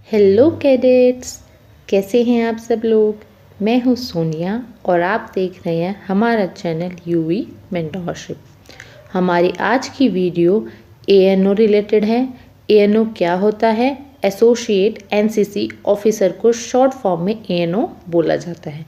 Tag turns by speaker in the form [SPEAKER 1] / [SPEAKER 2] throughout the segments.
[SPEAKER 1] Hello cadets, कैसे हैं आप सब लोग। मैं हूं सोनिया और आप देख रहे हैं हमारा चैनल यूवी मेंटरशिप। हमारी आज की वीडियो एएनओ रिलेटेड है। एएनओ क्या होता है? एसोसिएट एनसीसी ऑफिसर को शॉर्ट फॉर्म में एएनओ बोला जाता है।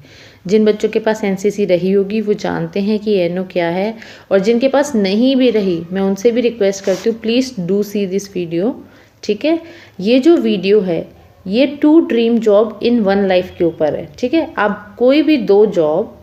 [SPEAKER 1] जिन बच्चों के पास एनसीसी रही होगी वो जानते हैं कि एएनओ क्या है, और जिनके पास नहीं भी रही मैं उनसे भी रिक्वेस्ट करती हूँ, please do see this video. ठीक है, ये जो वीडियो है ये 2 ड्रीम जॉब इन 1 लाइफ के ऊपर है। ठीक है, आप कोई भी 2 जॉब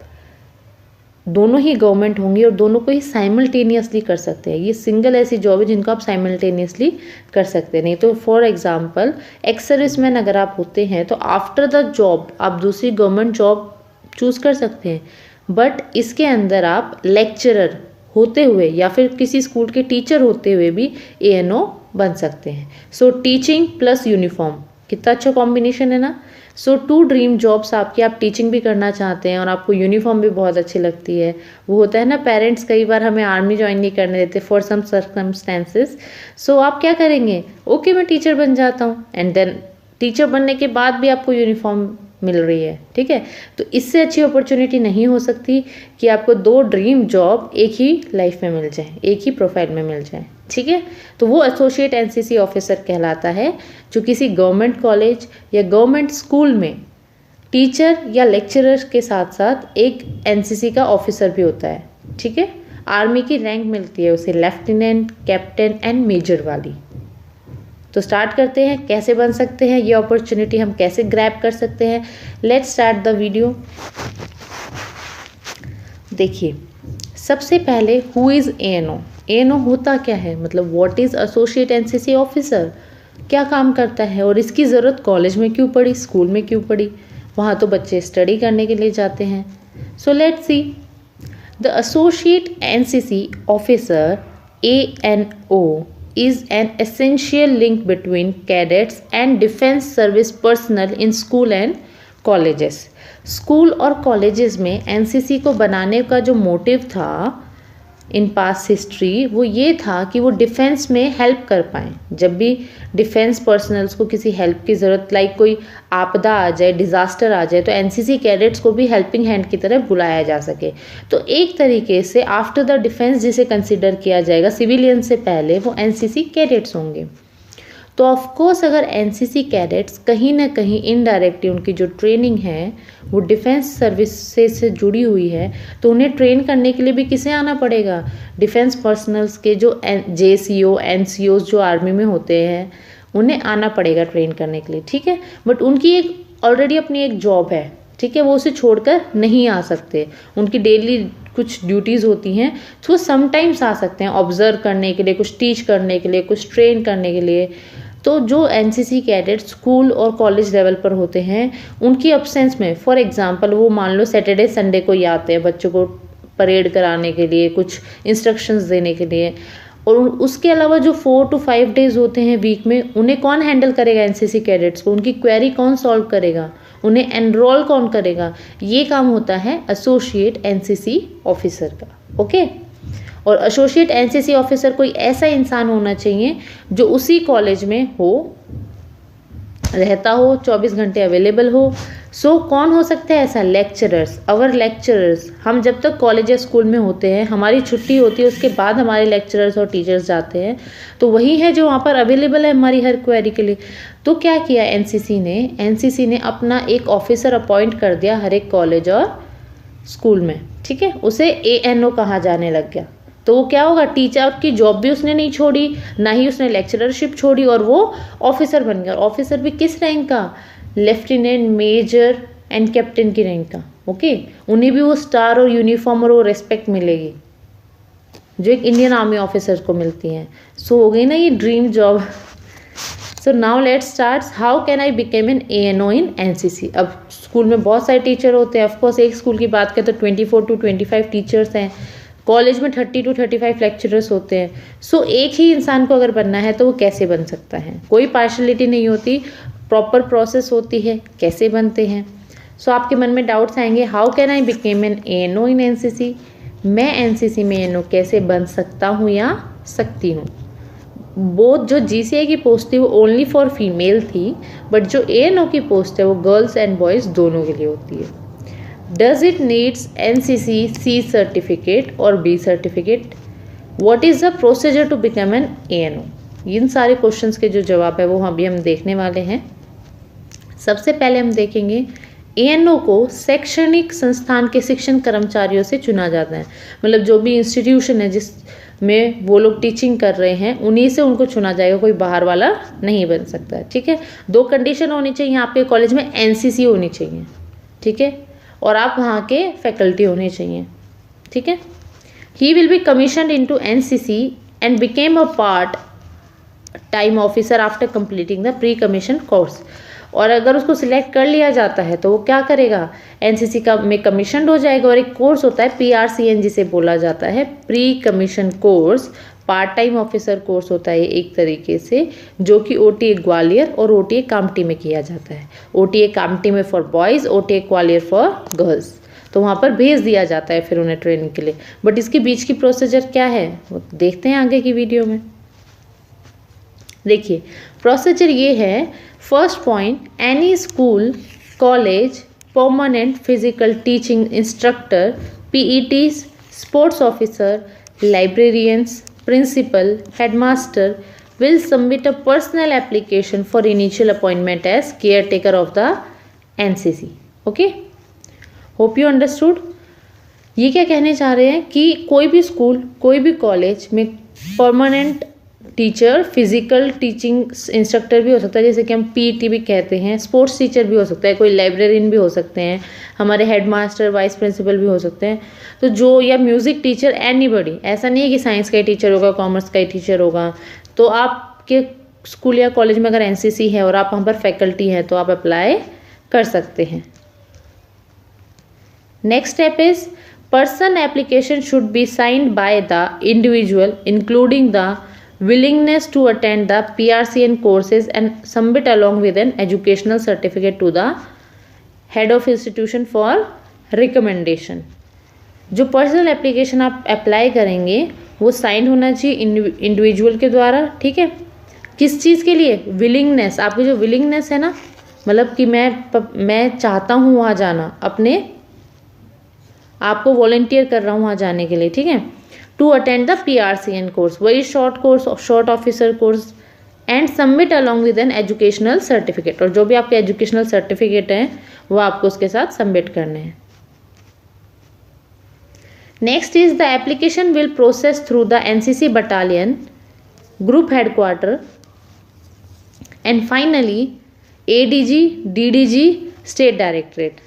[SPEAKER 1] दोनों ही गवर्नमेंट होंगी और दोनों को ही साइमल्टेनियसली कर सकते हैं। ये सिंगल ऐसी जॉब है जिनको आप साइमल्टेनियसली कर सकते हैं। नहीं तो फॉर एग्जांपल एक्स सर्विसमैन अगर आप होते हैं तो आफ्टर द जॉब आप दूसरी गवर्नमेंट जॉब चूज़ कर सकते हैं, बट इसके अंदर आप लेक्चरर होते हुए या फिर किसी स्कूल के टीचर होते हुए भी एएनओ बन सकते हैं। सो टीचिंग प्लस यूनिफॉर्म, कितना अच्छा कॉम्बिनेशन है ना। सो 2 ड्रीम जॉब्स आपकी, आप टीचिंग भी करना चाहते हैं और आपको यूनिफॉर्म भी बहुत अच्छी लगती है। वो होता है ना, पेरेंट्स कई बार हमें आर्मी ज्वाइन नहीं करने देते फॉर सम सर्कमस्टेंसेस। सो आप क्या करेंगे? ओके मैं टीचर बन जाता हूँ, एंड देन टीचर बनने के बाद भी आपको यूनिफॉर्म मिल रही है। ठीक है, तो इससे अच्छी अपॉर्चुनिटी नहीं हो सकती कि आपको 2 ड्रीम जॉब एक ही लाइफ में मिल जाए, एक ही प्रोफाइल में मिल जाए। ठीक है, तो वो एसोसिएट एनसीसी ऑफिसर कहलाता है जो किसी गवर्नमेंट कॉलेज या गवर्नमेंट स्कूल में टीचर या लेक्चरर के साथ साथ एक एनसीसी का ऑफिसर भी होता है। ठीक है, आर्मी की रैंक मिलती है उसे, लेफ्टिनेंट, कैप्टन एंड मेजर वाली। तो स्टार्ट करते हैं, कैसे बन सकते हैं, ये अपॉर्चुनिटी हम कैसे ग्रैब कर सकते हैं। Let's start the video. देखिए, सबसे पहले हु इज़ एएनओ। एएनओ होता क्या है, मतलब what is associate NCC officer, क्या काम करता है और इसकी ज़रूरत कॉलेज में क्यों पड़ी, स्कूल में क्यों पड़ी। वहाँ तो बच्चे स्टडी करने के लिए जाते हैं। So let's see, the associate NCC officer ANO is an essential link between cadets and defense service personnel in school and colleges। School और कॉलेजेस में एनसीसी को बनाने का जो मोटिव था इन पास्ट हिस्ट्री, वो ये था कि वो डिफेंस में हेल्प कर पाएँ। जब भी डिफेंस पर्सनल्स को किसी हेल्प की ज़रूरत, लाइक कोई आपदा आ जाए, डिज़ास्टर आ जाए, तो एनसीसी कैडेट्स को भी हेल्पिंग हैंड की तरह बुलाया जा सके। तो एक तरीके से आफ्टर द डिफेंस जिसे कंसिडर किया जाएगा, सिविलियन से पहले वो एनसीसी कैडेट्स होंगे। तो ऑफकोर्स अगर एनसीसी कैडेट्स कहीं ना कहीं इनडायरेक्टली उनकी जो ट्रेनिंग है वो डिफेंस सर्विसेज से जुड़ी हुई है, तो उन्हें ट्रेन करने के लिए भी किसे आना पड़ेगा? डिफेंस पर्सनल्स के जो जेसीओ एनसीओज जो आर्मी में होते हैं उन्हें आना पड़ेगा ट्रेन करने के लिए। ठीक है, बट उनकी एक ऑलरेडी अपनी एक जॉब है। ठीक है, वो उसे छोड़कर नहीं आ सकते, उनकी डेली कुछ ड्यूटीज़ होती हैं, तो वो समटाइम्स आ सकते हैं ऑब्जर्व करने के लिए, कुछ टीच करने के लिए, कुछ ट्रेन करने के लिए। तो जो एनसीसी कैडेट स्कूल और कॉलेज लेवल पर होते हैं उनकी अब्सेंस में, फॉर एग्जांपल वो मान लो सैटरडे संडे को ही आते हैं बच्चों को परेड कराने के लिए, कुछ इंस्ट्रक्शंस देने के लिए, और उसके अलावा जो 4 to 5 डेज होते हैं वीक में, उन्हें कौन हैंडल करेगा? एनसीसी कैडेट्स को। उनकी क्वेरी कौन सॉल्व करेगा? उन्हें एनरोल कौन करेगा? ये काम होता है एसोसिएट एनसीसी ऑफिसर का। ओके, और एसोसिएट एनसीसी ऑफिसर कोई ऐसा इंसान होना चाहिए जो उसी कॉलेज में हो, रहता हो, 24 घंटे अवेलेबल हो। सो कौन हो सकता है ऐसा? लेक्चरर्स। अवर लेक्चरर्स, हम जब तक कॉलेज या स्कूल में होते हैं, हमारी छुट्टी होती है, उसके बाद हमारे लेक्चरर्स और टीचर्स जाते हैं, तो वही है जो वहाँ पर अवेलेबल है हमारी हर क्वेरी के लिए। तो क्या किया एनसीसी ने अपना एक ऑफिसर अपॉइंट कर दिया हर एक कॉलेज और स्कूल में। ठीक है, उसे एएनओ कहा जाने लग गया। तो वो क्या होगा? टीचर की जॉब भी उसने नहीं छोड़ी, ना ही उसने लेक्चररशिप छोड़ी, और वो ऑफिसर बन गया। और ऑफिसर भी किस रैंक का? लेफ्टिनेंट, मेजर एंड कैप्टन की रैंक का। ओके, उन्हें भी वो स्टार और यूनिफॉर्म और वो रिस्पेक्ट मिलेगी जो एक इंडियन आर्मी ऑफिसर को मिलती है। सो हो गई ना ये dream job. So now let's start, how can I became an ANO in NCC. अब स्कूल में बहुत सारे टीचर होते हैं, ऑफकोर्स एक स्कूल की बात करें तो 24 to 25 टीचर्स हैं, कॉलेज में 30 to 35 लेक्चरर्स होते हैं। सो एक ही इंसान को अगर बनना है तो वो कैसे बन सकता है? कोई पार्शलिटी नहीं होती, प्रॉपर प्रोसेस होती है कैसे बनते हैं। सो आपके मन में डाउट्स आएंगे, how can I became an ANO in NCC. मैं एनसीसी में एएनओ कैसे बन सकता हूँ या सकती हूँ? बोथ जो GCI की पोस्ट थी वो ओनली फॉर फीमेल थी, बट जो ANO की पोस्ट है वो गर्ल्स एंड बॉयज़ दोनों के लिए होती है। Does it needs NCC C certificate और B certificate? What is the procedure to become an ANO? इन सारे क्वेश्चंस के जो जवाब है वो अभी हम देखने वाले हैं। सबसे पहले हम देखेंगे ANO को शैक्षणिक संस्थान के शिक्षण कर्मचारियों से चुना जाता है, मतलब जो भी इंस्टीट्यूशन है जिसमें वो लोग टीचिंग कर रहे हैं उन्हीं से उनको चुना जाएगा, कोई बाहर वाला नहीं बन सकता है। ठीक है, 2 कंडीशन होनी चाहिए, आपके कॉलेज में NCC होनी चाहिए, ठीक है, और आप वहाँ के फैकल्टी होने चाहिए। ठीक है, he will be commissioned into NCC and became a part time officer after completing the pre commission course. और अगर उसको सिलेक्ट कर लिया जाता है तो वो क्या करेगा, NCC का में कमीशन हो जाएगा। और एक कोर्स होता है PRCN जिसे बोला जाता है pre commission course, part time officer course होता है एक तरीके से, जो कि OTA ग्वालियर और OTA कामठी में किया जाता है। OTA कामठी में for boys, OTA Gwalior for girls. तो वहाँ पर भेज दिया जाता है फिर उन्हें ट्रेनिंग के लिए। बट इसके बीच की प्रोसीजर क्या है वो देखते हैं आगे की वीडियो में। देखिए प्रोसीजर ये है, first point, any school, college, permanent physical teaching instructor, PETs, sports officer, librarians, principal, headmaster will submit a personal application for initial appointment as caretaker of the NCC. Okay, hope you understood. ये क्या कहने चाह रहे हैं कि कोई भी school, कोई भी कॉलेज में permanent teacher, physical teaching instructor भी हो सकता है, जैसे कि हम PET भी कहते हैं, स्पोर्ट्स टीचर भी हो सकता है, कोई लाइब्रेरियन भी हो सकते हैं, हमारे हेडमास्टर, वाइस प्रिंसिपल भी हो सकते हैं। तो जो, या म्यूज़िक टीचर, एनीबडी, ऐसा नहीं है कि साइंस का ही टीचर होगा, कॉमर्स का ही टीचर होगा। तो आपके स्कूल या कॉलेज में अगर NCC है और आप वहाँ पर फैकल्टी हैं तो आप अप्लाई कर सकते हैं। Next step is, person application should be signed by the individual including the willingness to attend the PRCN courses and submit along with an educational certificate to the head of institution for recommendation. जो personal application आप apply करेंगे वो sign होना चाहिए individual के द्वारा। ठीक है, किस चीज़ के लिए, विलिंगनेस, आपकी जो विलिंगनेस है ना, मतलब कि मैं चाहता हूँ वहाँ जाना, अपने आपको वॉलंटियर कर रहा हूँ वहाँ जाने के लिए। ठीक है, to attend the PRCN course, वही short course, short officer course, and submit along with an educational certificate. और जो भी आपके एजुकेशनल सर्टिफिकेट हैं वो आपको उसके साथ सबमिट करने हैं। Next is the application will process through the NCC battalion, group headquarter, and finally ADG, DDG, state directorate.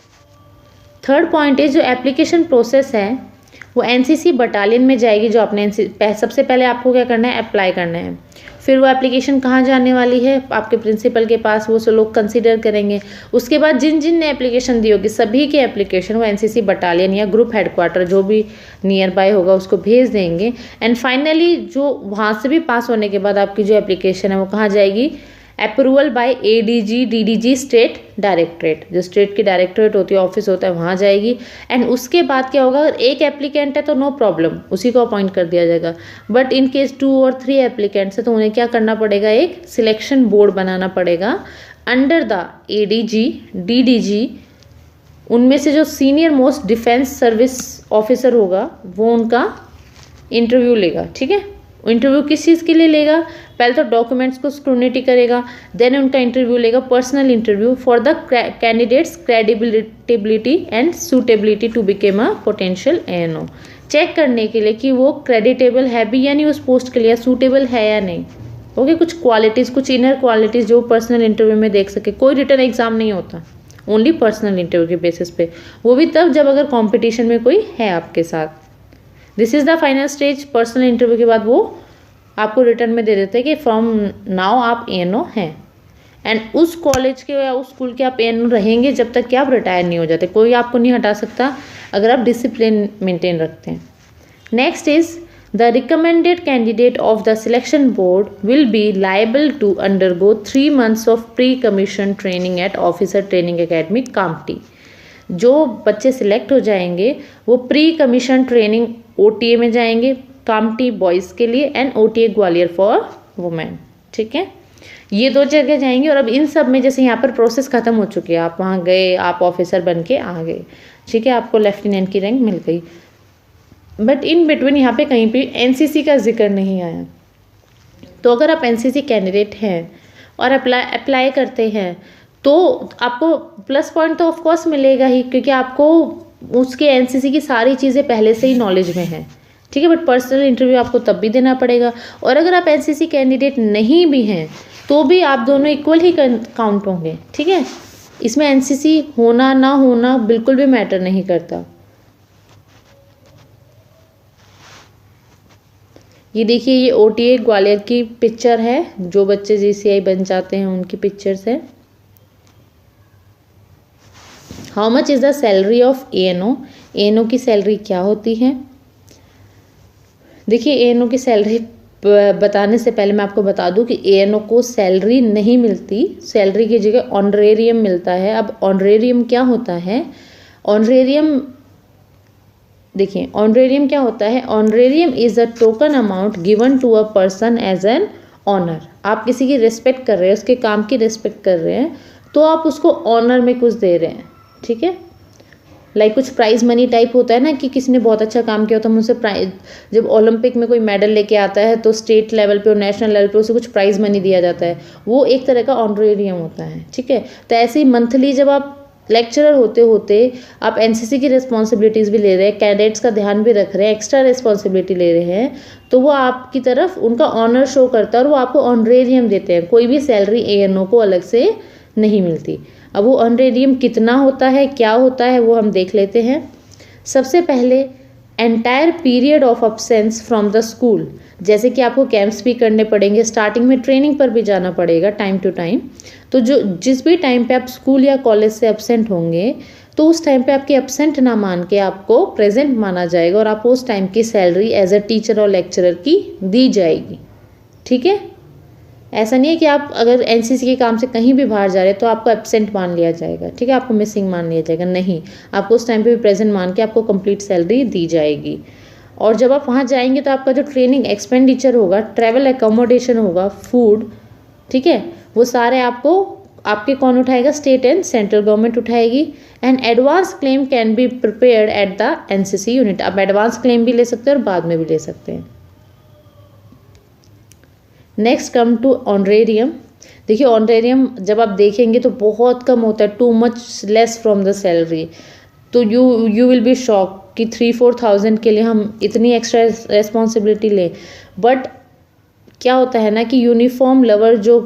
[SPEAKER 1] Third point is, जो एप्लीकेशन प्रोसेस है वो NCC बटालियन में जाएगी, जो आपने सबसे पहले आपको क्या करना है, अप्लाई करना है। फिर वो एप्लीकेशन कहाँ जाने वाली है, आपके प्रिंसिपल के पास, वो सब लोग कंसीडर करेंगे। उसके बाद जिन जिन ने एप्लीकेशन दी होगी सभी के एप्लीकेशन वो NCC बटालियन या ग्रुप हेडक्वार्टर जो भी नियर बाय होगा उसको भेज देंगे। एंड फाइनली जो वहाँ से भी पास होने के बाद आपकी जो एप्लीकेशन है वो कहाँ जाएगी, approval bye ADG, DDG, state directorate, जो स्टेट की डायरेक्टरेट होती है, ऑफिस होता है, वहाँ जाएगी। एंड उसके बाद क्या होगा, अगर एक एप्लीकेंट है तो नो प्रॉब्लम, उसी को अपॉइंट कर दिया जाएगा। बट इन केस 2 और 3 एप्लीकेंट्स है तो उन्हें क्या करना पड़ेगा, एक सिलेक्शन बोर्ड बनाना पड़ेगा अंडर द ADG, DDG। उनमें से जो senior most defence service officer होगा वो उनका इंटरव्यू लेगा। ठीक है, इंटरव्यू किस चीज़ के लिए लेगा, पहले तो डॉक्यूमेंट्स को स्क्रूनिटी करेगा, देन उनका इंटरव्यू लेगा, personal interview for the candidates credibility and suitability to become a potential ANO। Check करने के लिए कि वो क्रेडिटेबल है भी या नहीं उस पोस्ट के लिए, सूटेबल है या नहीं। ओके, कुछ क्वालिटीज़, कुछ इनर क्वालिटीज़ जो पर्सनल इंटरव्यू में देख सके। कोई रिटन एग्जाम नहीं होता, ओनली पर्सनल इंटरव्यू के बेसिस पे, वो भी तब जब अगर कॉम्पिटिशन में कोई है आपके साथ। This is the final stage. Personal interview के बाद वो आपको रिटर्न में दे देते हैं कि फ्रॉम नाउ आप ANO हैं। एंड उस कॉलेज के या उस स्कूल के आप ANO रहेंगे जब तक कि आप रिटायर नहीं हो जाते, कोई आपको नहीं हटा सकता अगर आप डिसिप्लिन मेंटेन रखते हैं। Next is, the recommended candidate of the selection board will be liable to undergo 3 months of pre commission training at officer training academy Kamptee. जो बच्चे सिलेक्ट हो जाएंगे वो प्री कमीशन ट्रेनिंग OTA में जाएंगे, कामठी बॉयज़ के लिए, and OTA Gwalior for women. ठीक है, ये 2 जगह जाएंगे। और अब इन सब में जैसे यहाँ पर प्रोसेस खत्म हो चुकी है, आप वहाँ गए, आप ऑफिसर बन के आ गए, ठीक है, आपको लेफ्टिनेंट की रैंक मिल गई, बट इन बिटवीन यहाँ पे कहीं पे एनसीसी का जिक्र नहीं आया। तो अगर आप एनसीसी कैंडिडेट हैं और अप्लाई करते हैं तो आपको प्लस पॉइंट तो ऑफकोर्स मिलेगा ही, क्योंकि आपको उसके एनसीसी की सारी चीज़ें पहले से ही नॉलेज में है। ठीक है, बट पर्सनल इंटरव्यू आपको तब भी देना पड़ेगा। और अगर आप एनसीसी कैंडिडेट नहीं भी हैं तो भी आप दोनों इक्वल ही काउंट होंगे। ठीक है, इसमें एनसीसी होना ना होना बिल्कुल भी मैटर नहीं करता। ये देखिए, ये ओटीए ग्वालियर की पिक्चर है, जो बच्चे जीसीआई बन जाते हैं उनकी पिक्चर्स है। How much is the salary of ANO? ANO की सैलरी क्या होती है? देखिए, एएनओ की सैलरी बताने से पहले मैं आपको बता दूं कि एएनओ को सैलरी नहीं मिलती, सैलरी की जगह ऑनरेरियम मिलता है। अब ऑनरेरियम क्या होता है? ऑनरेरियम देखिए, ऑनरेरियम क्या होता है? Honorarium is a token amount given to a person as an honour. आप किसी की रिस्पेक्ट कर रहे हैं, उसके काम की रिस्पेक्ट कर रहे हैं, तो आप उसको ऑनर में कुछ दे रहे हैं। ठीक है, लाइक कुछ प्राइज मनी टाइप होता है ना, कि किसी ने बहुत अच्छा काम किया तो हम उसे प्राइज, जब ओलंपिक में कोई मेडल लेके आता है तो स्टेट लेवल पे और नेशनल लेवल पे उसे कुछ प्राइज मनी दिया जाता है, वो एक तरह का ऑनरेरियम होता है। ठीक है, तो ऐसे ही मंथली जब आप लेक्चरर होते होते आप एनसीसी की रिस्पॉन्सिबिलिटीज़ भी ले रहे हैं, कैडेट्स का ध्यान भी रख रहे हैं, एक्स्ट्रा रिस्पॉन्सिबिलिटी ले रहे हैं, तो वो आपकी तरफ उनका ऑनर शो करता है और वो आपको ऑनरेरियम देते हैं। कोई भी सैलरी एएनओ को अलग से नहीं मिलती। अब वो ऑनरेरियम कितना होता है, क्या होता है, वो हम देख लेते हैं। सबसे पहले entire period of absence from the school, जैसे कि आपको कैंप्स भी करने पड़ेंगे, स्टार्टिंग में ट्रेनिंग पर भी जाना पड़ेगा टाइम टू टाइम, तो जो जिस भी टाइम पे आप स्कूल या कॉलेज से एब्सेंट होंगे तो उस टाइम पे आपकी एब्सेंट ना मान के आपको प्रेजेंट माना जाएगा और आपको उस टाइम की सैलरी एज अ टीचर और लेक्चरर की दी जाएगी। ठीक है, ऐसा नहीं है कि आप अगर एनसीसी के काम से कहीं भी बाहर जा रहे हैं तो आपको एब्सेंट मान लिया जाएगा। ठीक है, आपको मिसिंग मान लिया जाएगा, नहीं, आपको उस टाइम पे भी प्रेजेंट मान के आपको कंप्लीट सैलरी दी जाएगी। और जब आप वहाँ जाएंगे तो आपका जो ट्रेनिंग एक्सपेंडिचर होगा, ट्रैवल एकोमोडेशन होगा, फूड, ठीक है, वो सारे आपको आपके कौन उठाएगा? स्टेट एंड सेंट्रल गवर्नमेंट उठाएगी। And advance claim can be prepared at the NCC unit. आप एडवांस क्लेम भी ले सकते हैं और बाद में भी ले सकते हैं। Next come to honorarium. देखिए, ऑनरेरियम जब आप देखेंगे तो बहुत कम होता है, too much less from the salary. तो यू विल बी शॉक कि 3-4 के लिए हम इतनी एक्स्ट्रा रेस्पॉन्सिबिलिटी लें। बट क्या होता है ना कि यूनिफॉर्म लवर जो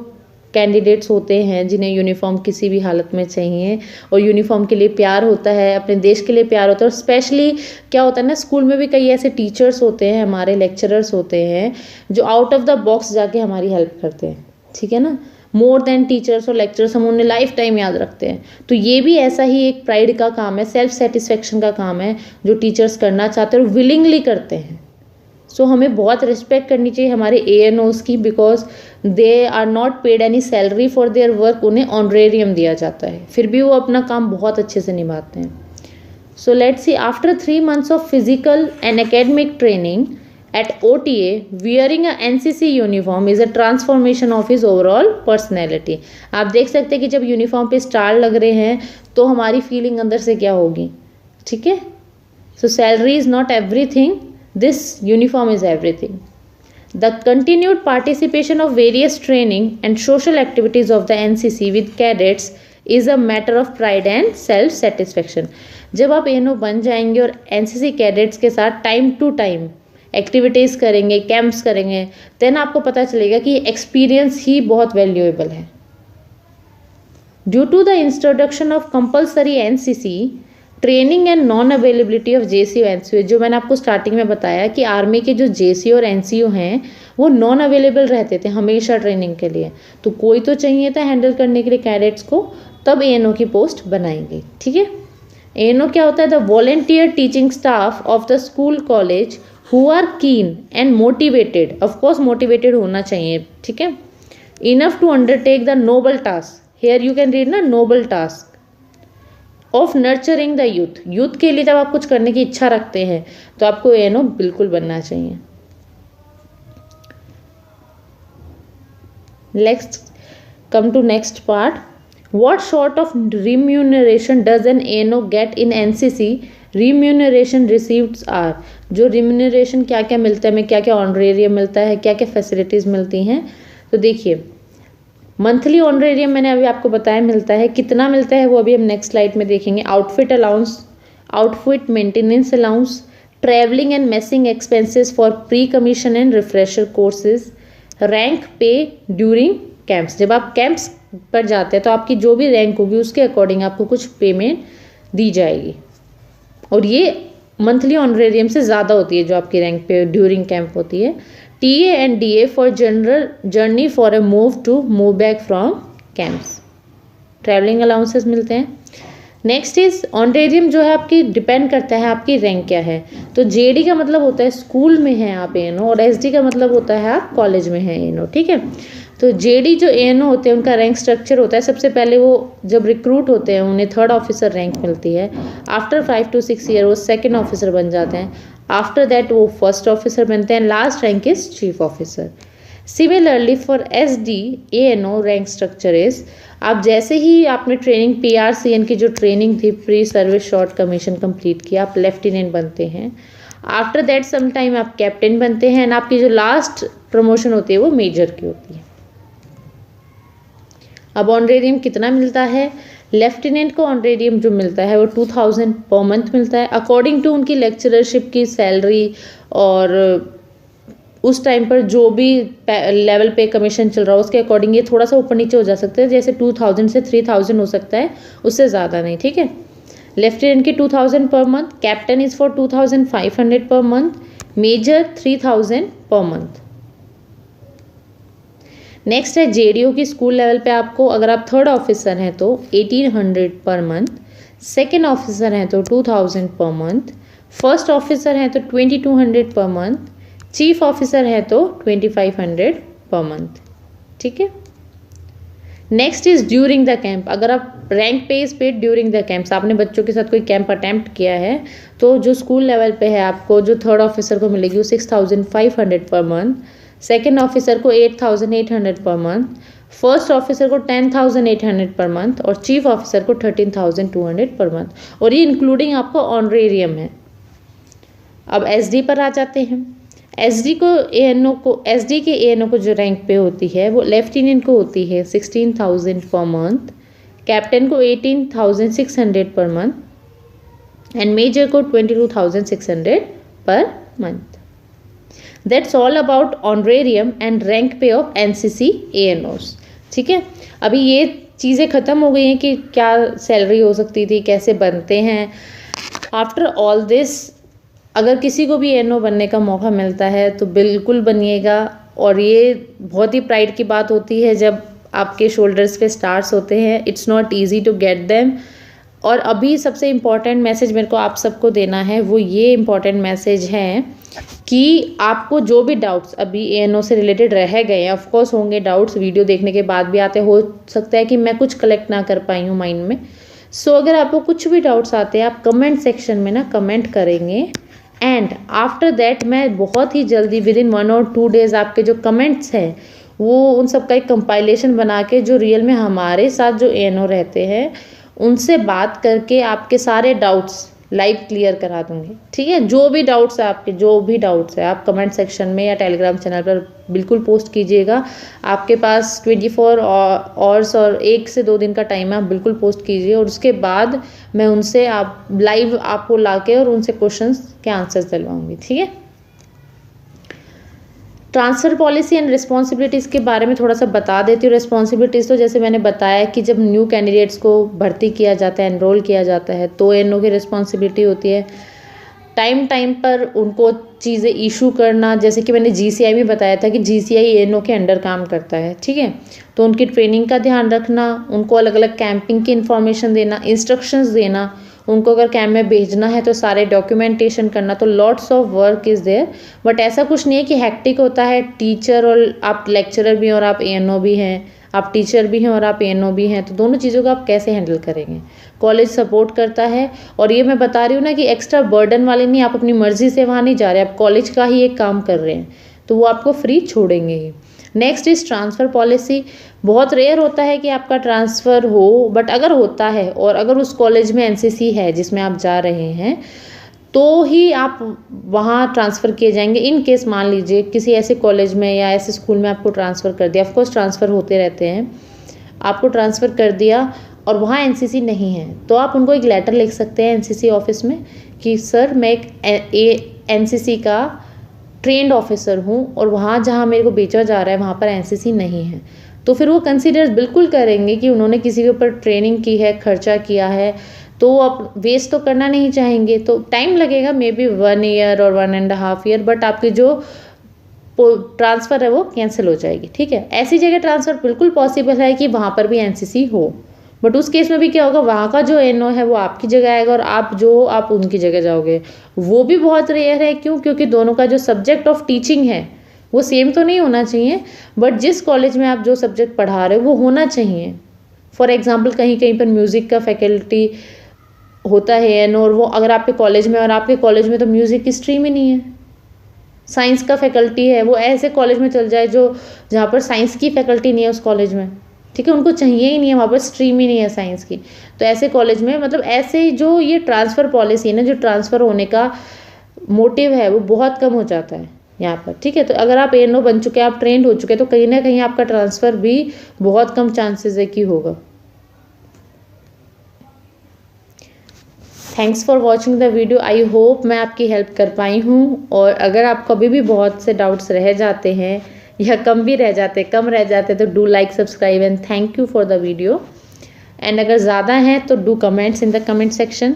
[SPEAKER 1] कैंडिडेट्स होते हैं, जिन्हें यूनिफॉर्म किसी भी हालत में चाहिए और यूनिफॉर्म के लिए प्यार होता है, अपने देश के लिए प्यार होता है, और स्पेशली क्या होता है ना, स्कूल में भी कई ऐसे टीचर्स होते हैं, हमारे लेक्चरर्स होते हैं जो आउट ऑफ द बॉक्स जाके हमारी हेल्प करते हैं। ठीक है ना, मोर देन टीचर्स और लेक्चरर्स, हम उन्हें लाइफ टाइम याद रखते हैं। तो ये भी ऐसा ही एक प्राइड का काम है, सेल्फ सेटिस्फेक्शन का काम है, जो टीचर्स करना चाहते हैं और विलिंगली करते हैं। सो हमें बहुत रिस्पेक्ट करनी चाहिए हमारे एएनओस की, because they are not paid any salary for their work. उन्हें ऑनरेरियम दिया जाता है, फिर भी वो अपना काम बहुत अच्छे से निभाते हैं। So let's see, after 3 months of physical and academic training at OTA, wearing a NCC uniform is a transformation of his overall personality। आप देख सकते हैं कि जब यूनिफॉर्म पे स्टार लग रहे हैं तो हमारी फीलिंग अंदर से क्या होगी। ठीक है, सो salary is not everything, this uniform is everything। The continued participation of various training and social activities of the NCC with cadets is a matter of pride and self satisfaction। जब आप ANO बन जाएंगे और NCC cadets के साथ time to time activities करेंगे, camps करेंगे, then आपको पता चलेगा कि एक्सपीरियंस ही बहुत वैल्यूएबल है। Due to the introduction of compulsory NCC training and non availability of JCO NCO, जो मैंने आपको स्टार्टिंग में बताया कि आर्मी के जो जेसीओ और एनसीओ हैं वो नॉन अवेलेबल रहते थे हमेशा ट्रेनिंग के लिए, तो कोई तो चाहिए था हैंडल करने के लिए कैडेट्स को, तब एएनओ की पोस्ट बनाएंगे। ठीक है, एएनओ क्या होता है? The volunteer teaching staff of the school college who are keen and motivated, of course motivated होना चाहिए, ठीक है, enough to undertake the noble task, here you can read ना, noble task of nurturing the youth। Youth के लिए जब आप कुछ करने की इच्छा रखते हैं तो आपको एएनओ बिल्कुल बनना चाहिए। Next, come to next part. What sort of remuneration does an ANO get in NCC? Remuneration receipts are, जो remuneration क्या क्या मिलता है, हमें क्या क्या ऑनरेरियम मिलता है, क्या क्या फैसिलिटीज़ मिलती हैं. तो देखिए, मंथली ऑनरेरियम मैंने अभी आपको बताया मिलता है. कितना मिलता है वो अभी हम नेक्स्ट स्लाइड में देखेंगे. Outfit allowance, outfit maintenance allowance, travelling and messing expenses for pre commission and refresher courses, rank pay during camps. जब आप कैंप्स पर जाते हैं तो आपकी जो भी रैंक होगी उसके अकॉर्डिंग आपको कुछ पेमेंट दी जाएगी, और ये मंथली ऑनरेरियम से ज़्यादा होती है जो आपकी रैंक पे ड्यूरिंग कैंप होती है. TA and DA for general journey for a move to move back from camps. Travelling allowances मिलते हैं. नेक्स्ट इज ऑनरेरियम जो है आपकी डिपेंड करता है आपकी रैंक क्या है. तो जेडी का मतलब होता है स्कूल में हैं आप एएनओ, और एसडी का मतलब होता है आप कॉलेज में हैं एएनओ. ठीक है. तो जेडी जो एएनओ होते हैं उनका रैंक स्ट्रक्चर होता है. सबसे पहले वो जब रिक्रूट होते हैं उन्हें 3rd ऑफिसर रैंक मिलती है. आफ्टर 5 to 6 ईयर वो 2nd ऑफिसर बन जाते हैं. आफ्टर दैट वो 1st ऑफिसर बनते हैं. Last rank is chief officer. Similarly for SD ANO rank structure is, आप जैसे ही आपने ट्रेनिंग पीआरसीएन की जो ट्रेनिंग थी, pre service short commission complete किया, आप लेफ्टिनेंट बनते हैं. आफ्टर दैट सम टाइम आप कैप्टन बनते हैं, एंड आपकी जो लास्ट प्रमोशन होती है वो मेजर की होती है. अब ऑनरेरियम कितना मिलता है? लेफ्टिनेंट को ऑनरेरियम जो मिलता है वो 2000 पर मंथ मिलता है, अकॉर्डिंग टू उनकी लेक्चरशिप की सैलरी और उस टाइम पर जो भी लेवल पे कमीशन चल रहा हो उसके अकॉर्डिंग ये थोड़ा सा ऊपर नीचे हो जा सकता है. जैसे 2000 से 3000 हो सकता है, उससे ज़्यादा नहीं. ठीक है. लेफ्टिनेंट की 2000 per month, captain is for 2500 per month, major 3000 per month. Next है जेडीओ की स्कूल लेवल पे आपको, अगर आप 3rd ऑफिसर हैं तो 1800 पर मंथ, 2nd ऑफिसर हैं तो 2000 पर मंथ, 1st ऑफिसर हैं तो 2200 पर मंथ, चीफ ऑफिसर है तो 2500 पर मंथ. ठीक है. Next is during the camp. अगर आप रैंक पे is paid during the camps, आपने बच्चों के साथ कोई कैंप अटेम्प्ट किया है तो जो स्कूल लेवल पे है आपको जो 3rd ऑफिसर को मिलेगी वो 6500 पर मंथ, 2nd ऑफिसर को 8800 पर मंथ, 1st ऑफिसर को 10800 पर मंथ, और चीफ ऑफिसर को 13200 पर मंथ. और ये इंक्लूडिंग आपको ऑनरेरियम है. अब एसडी पर आ जाते हैं. एसडी के एएनओ को जो रैंक पे होती है वो लेफ्टिनेंट को होती है 16000 पर मंथ, कैप्टन को 18600 पर मंथ, एंड मेजर को 22600 per month. That's all about honorarium and rank पे ऑफ एनसीसी एएनओस. ठीक है. अभी ये चीज़ें ख़त्म हो गई हैं कि क्या सैलरी हो सकती थी, कैसे बनते हैं. आफ्टर ऑल दिस, अगर किसी को भी एएनओ बनने का मौका मिलता है तो बिल्कुल बनिएगा, और ये बहुत ही प्राइड की बात होती है जब आपके शोल्डर्स पे स्टार्स होते हैं. It's not easy to get them. और अभी सबसे इम्पॉर्टेंट मैसेज मेरे को आप सबको देना है, वो ये इम्पॉर्टेंट मैसेज है कि आपको जो भी डाउट्स अभी एएनओ से रिलेटेड रह गए हैं, ऑफकोर्स होंगे डाउट्स, वीडियो देखने के बाद भी आते, हो सकता है कि मैं कुछ कलेक्ट ना कर पाई हूँ माइंड में. सो अगर आपको कुछ भी डाउट्स आते हैं आप कमेंट सेक्शन में ना कमेंट करेंगे, एंड आफ्टर दैट मैं बहुत ही जल्दी विदिन 1 or 2 days आपके जो कमेंट्स हैं वो उन सब का एक कंपाइलेशन बना के जो रियल में हमारे साथ जो एएनओ रहते हैं उनसे बात करके आपके सारे डाउट्स लाइव क्लियर करा दूंगी. ठीक है. जो भी डाउट्स है आपके, जो भी डाउट्स है आप कमेंट सेक्शन में या टेलीग्राम चैनल पर बिल्कुल पोस्ट कीजिएगा. आपके पास 24 आवर्स और 1 से 2 दिन का टाइम है, आप बिल्कुल पोस्ट कीजिए, और उसके बाद मैं उनसे आप लाइव आपको लाके और उनसे क्वेश्चंस के आंसर्स दिलवाऊंगी. ठीक है. ट्रांसफ़र पॉलिसी एंड रिस्पॉन्सिबिलिटीज़ के बारे में थोड़ा सा बता देती हूँ. रिस्पॉन्सिबिलिटीज़ तो जैसे मैंने बताया कि जब न्यू कैंडिडेट्स को भर्ती किया जाता है, एनरोल किया जाता है, तो एएनओ की रिस्पॉन्सिबिलिटी होती है टाइम पर उनको चीज़ें इशू करना. जैसे कि मैंने जीसीआई में बताया था कि जीसीआई एएनओ के अंडर काम करता है. ठीक है. तो उनकी ट्रेनिंग का ध्यान रखना, उनको अलग अलग कैंपिंग की इन्फॉर्मेशन देना, इंस्ट्रक्शंस देना, उनको अगर कैंप में भेजना है तो सारे डॉक्यूमेंटेशन करना. तो lots of work is there, but ऐसा कुछ नहीं है कि हैक्टिक होता है. टीचर और आप लेक्चरर भी हैं और आप एएनओ भी हैं, आप टीचर भी हैं और आप एएनओ भी हैं, तो दोनों चीज़ों को आप कैसे हैंडल करेंगे. कॉलेज सपोर्ट करता है, और ये मैं बता रही हूँ ना कि एक्स्ट्रा बर्डन वाले नहीं, आप अपनी मर्जी से वहाँ नहीं जा रहे, आप कॉलेज का ही एक काम कर रहे हैं तो वो आपको फ्री छोड़ेंगे ही. Next is transfer policy. बहुत रेयर होता है कि आपका ट्रांसफ़र हो, बट अगर होता है और अगर उस कॉलेज में एनसीसी है जिसमें आप जा रहे हैं तो ही आप वहाँ ट्रांसफ़र किए जाएंगे। इन केस मान लीजिए किसी ऐसे कॉलेज में या ऐसे स्कूल में आपको ट्रांसफ़र कर दिया, ऑफकोर्स ट्रांसफ़र होते रहते हैं, आपको ट्रांसफ़र कर दिया और वहाँ एनसीसी नहीं है, तो आप उनको एक लेटर लिख सकते हैं एनसीसी ऑफिस में कि सर मैं एक एनसीसी का ट्रेंड ऑफिसर हूँ और वहाँ जहाँ मेरे को बेचा जा रहा है वहाँ पर एनसीसी नहीं है। तो फिर वो कंसीडर बिल्कुल करेंगे कि उन्होंने किसी के ऊपर ट्रेनिंग की है, खर्चा किया है, तो आप वेस्ट तो करना नहीं चाहेंगे। तो टाइम लगेगा, मे बी 1 ईयर और 1.5 ईयर, बट आपकी जो ट्रांसफ़र है वो कैंसिल हो जाएगी। ठीक है, ऐसी जगह ट्रांसफ़र बिल्कुल पॉसिबल है कि वहाँ पर भी एनसीसी हो, बट उस केस में भी क्या होगा, वहाँ का जो एनओ है वो आपकी जगह आएगा और आप उनकी जगह जाओगे। वो भी बहुत रेयर है। क्यों? क्योंकि दोनों का जो सब्जेक्ट ऑफ टीचिंग है वो सेम तो नहीं होना चाहिए, बट जिस कॉलेज में आप जो सब्जेक्ट पढ़ा रहे हो वो होना चाहिए। फॉर एग्जाम्पल कहीं कहीं पर म्यूज़िक का फैकल्टी होता है एनओ, और वो अगर आपके कॉलेज में, और आपके कॉलेज में तो म्यूज़िक की स्ट्रीम ही नहीं है, साइंस का फैकल्टी है, वो ऐसे कॉलेज में चल जाए जो जहाँ पर साइंस की फैकल्टी नहीं है उस कॉलेज में। ठीक है, उनको चाहिए ही नहीं है, वहाँ पर स्ट्रीम ही नहीं है साइंस की। तो ऐसे कॉलेज में मतलब ऐसे जो ये ट्रांसफ़र पॉलिसी है ना, जो ट्रांसफ़र होने का मोटिव है वो बहुत कम हो जाता है यहाँ पर। ठीक है, तो अगर आप एनओ बन चुके हैं, आप ट्रेंड हो चुके हैं, तो कहीं ना कहीं आपका ट्रांसफ़र भी बहुत कम चांसेस है कि होगा। Thanks for watching the video. I hope मैं आपकी हेल्प कर पाई हूँ, और अगर आपको अभी भी बहुत से डाउट्स रह जाते हैं या कम रह जाते तो do like, subscribe and thank you for the video. And अगर ज़्यादा हैं तो do comments in the comment section.